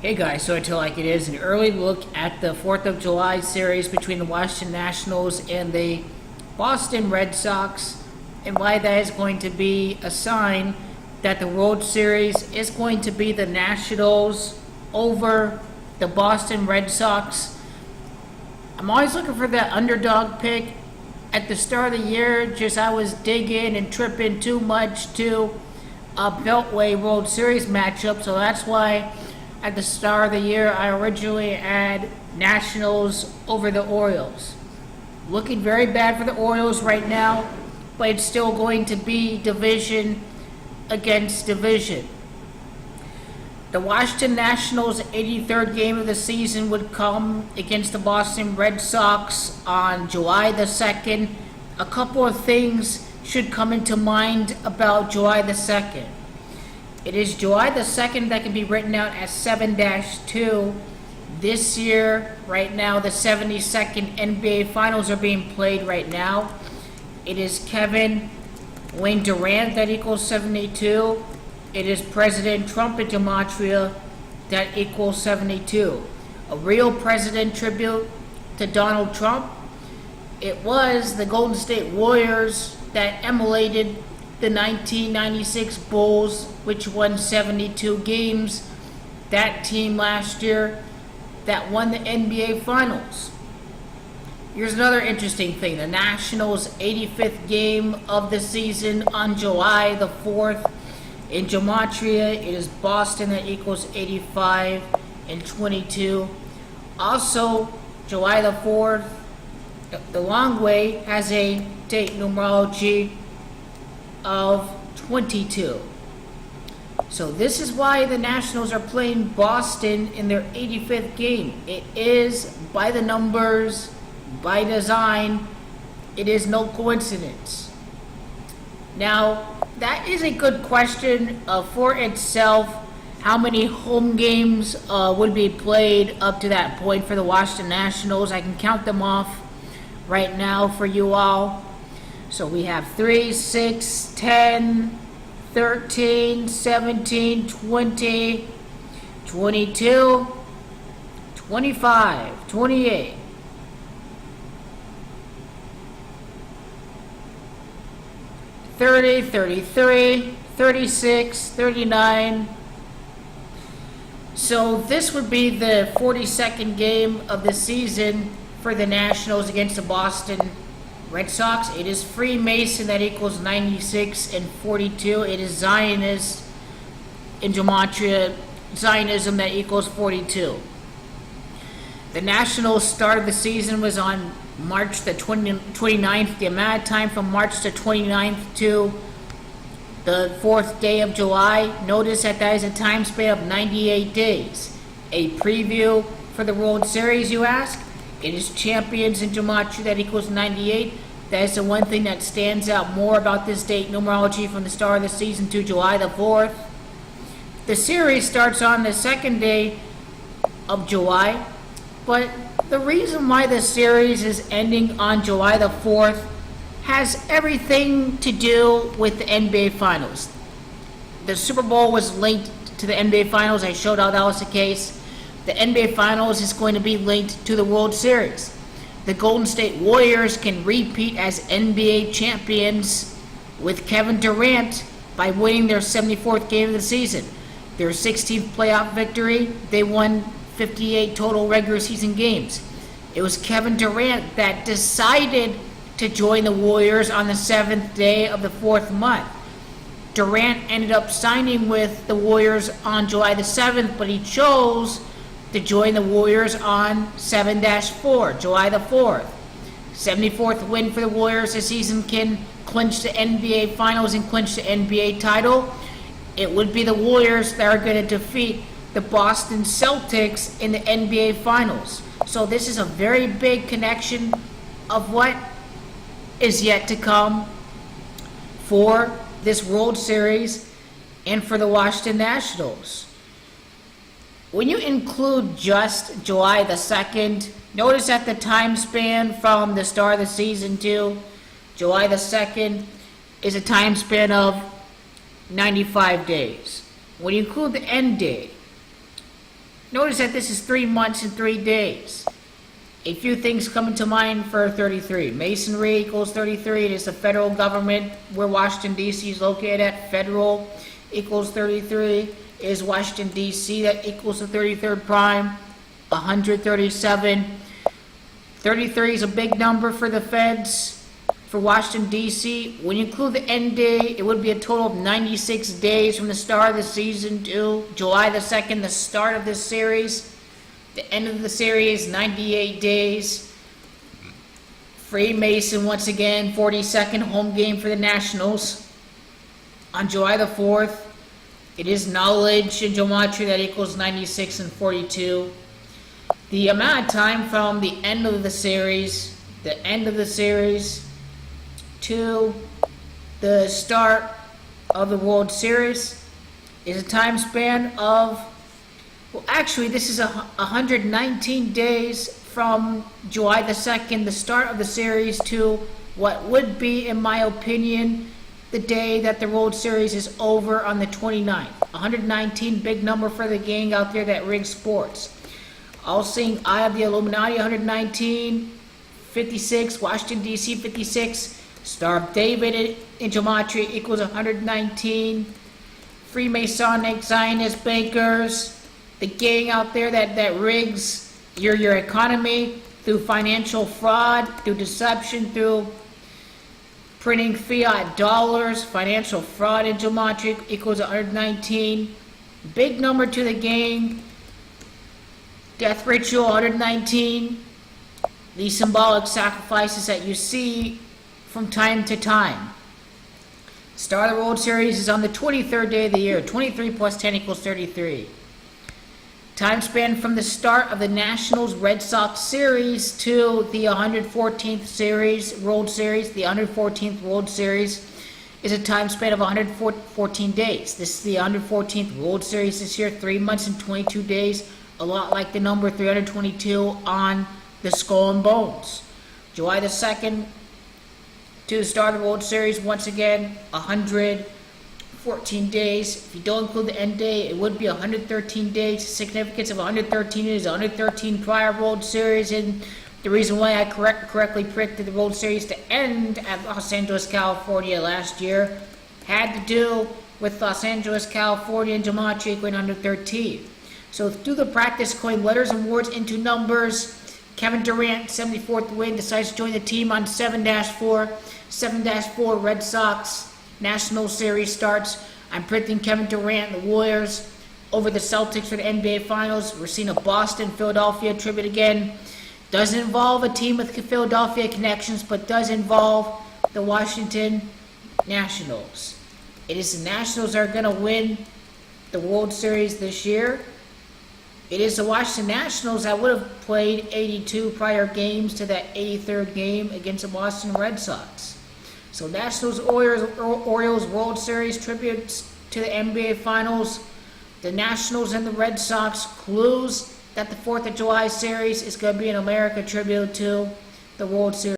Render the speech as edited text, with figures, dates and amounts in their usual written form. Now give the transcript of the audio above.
Hey guys, so until like it is an early look at the 4th of July series between the Washington Nationals and the Boston Red Sox, and why that is going to be a sign that the World Series is going to be the Nationals over the Boston Red Sox. I'm always looking for that underdog pick. At the start of the year, I was digging and tripping too much to a Beltway World Series matchup, so that's why at the start of the year I originally had Nationals over the Orioles. Looking very bad for the Orioles right now, but it's still going to be division against division. The Washington Nationals' 83rd game of the season would come against the Boston Red Sox on July the 2nd. A couple of things should come into mind about July the 2nd. It is July the 2nd that can be written out as 7-2. This year, right now, the 72nd NBA Finals are being played right now. It is Kevin Wayne Durant that equals 72. It is President Trump in Gematria that equals 72. A real president tribute to Donald Trump. It was the Golden State Warriors that emulated the 1996 Bulls, which won 72 games. That team last year that won the NBA Finals. Here's another interesting thing. The Nationals' 85th game of the season on July the 4th. In Gematria, it is Boston that equals 85 and 22. Also, July the 4th, the long way has a date numerology of 22. So this is why the Nationals are playing Boston in their 85th game. It is by the numbers, by design. It is no coincidence. Now, that is a good question for itself. How many home games would be played up to that point for the Washington Nationals? I can count them off right now for you all. So we have 3, 6, 10, 13, 17, 20, 22, 25, 28. 30, 33, 36, 39. So this would be the 42nd game of the season for the Nationals against the Boston Red Sox. It is Freemason that equals 96 and 42. It is Zionist in Gematria, Zionism that equals 42. The Nationals' start of the season was on March the 29th. The amount of time from March the 29th to the 4th day of July, notice that is a time span of 98 days. A preview for the World Series, you ask? It is champions in Gematria that equals 98. That is the one thing that stands out more about this date numerology from the start of the season to July the 4th. The series starts on the 2nd day of July, but the reason why the series is ending on July the 4th has everything to do with the NBA Finals. The Super Bowl was linked to the NBA Finals. I showed how that was the case. The NBA Finals is going to be linked to the World Series. The Golden State Warriors can repeat as NBA champions with Kevin Durant by winning their 74th game of the season. Their 16th playoff victory, they won 58 total regular season games. It was Kevin Durant that decided to join the Warriors on the 7th day of the 4th month. Durant ended up signing with the Warriors on July the 7th, but he chose to join the Warriors on 7-4, July the 4th. 74th win for the Warriors this season can clinch the NBA Finals and clinch the NBA title. It would be the Warriors that are going to defeat the Boston Celtics in the NBA Finals. So this is a very big connection of what is yet to come for this World Series and for the Washington Nationals. When you include just July the 2nd, notice that the time span from the start of the season to July the 2nd is a time span of 95 days. When you include the end date, Notice that this is 3 months and 3 days. A few things come to mind for 33. Masonry equals 33. It is the federal government where Washington, D.C. is located at. Federal equals 33. It is Washington, D.C. that equals the 33rd prime. 137. 33 is a big number for the feds. For Washington, D.C., when you include the end day, it would be a total of 96 days from the start of the season to July the 2nd, the start of this series. The end of the series, 98 days. Freemason, once again, 42nd home game for the Nationals. On July the 4th, it is knowledge and geometry that equals 96 and 42. The amount of time from the end of the series, to the start of the World Series is a time span of, well, actually, this is 119 days from July the 2nd, the start of the series, to what would be, in my opinion, the day that the World Series is over on the 29th. 119, big number for the gang out there that rigs sports. All seeing Eye of the Illuminati, 119, 56, Washington, D.C., 56, Star of David in gematria equals 119, Freemasonic Zionist bankers, the gang out there that rigs your economy through financial fraud, through deception, through printing fiat dollars, financial fraud in gematria equals 119. Big number to the gang. Death ritual 119. These symbolic sacrifices that you see from time to time. Start of the World Series is on the 23rd day of the year. 23 plus 10 equals 33. Time span from the start of the Nationals Red Sox series to the 114th World Series. The 114th World Series is a time span of 114 days. This is the 114th World Series this year, 3 months and 22 days. A lot like the number 322 on the Skull and Bones. July the 2nd to the start of the World Series, once again, 114 days. If you don't include the end day, it would be 113 days. The significance of 113 is 113 prior World Series, and the reason why I correctly predicted the World Series to end at Los Angeles, California last year had to do with Los Angeles, California and gematria equaling 113. So through the practice, coin letters and words into numbers. Kevin Durant, 74th win, decides to join the team on 7-4. 7-4 Red Sox National Series starts. I'm predicting Kevin Durant and the Warriors over the Celtics for the NBA Finals. We're seeing a Boston-Philadelphia tribute again. Doesn't involve a team with Philadelphia connections, but does involve the Washington Nationals. It is the Nationals that are going to win the World Series this year. It is the Washington Nationals that would have played 82 prior games to that 83rd game against the Boston Red Sox. So Nationals Orioles World Series tributes to the NBA Finals. The Nationals and the Red Sox clues that the 4th of July series is going to be an America tribute to the World Series.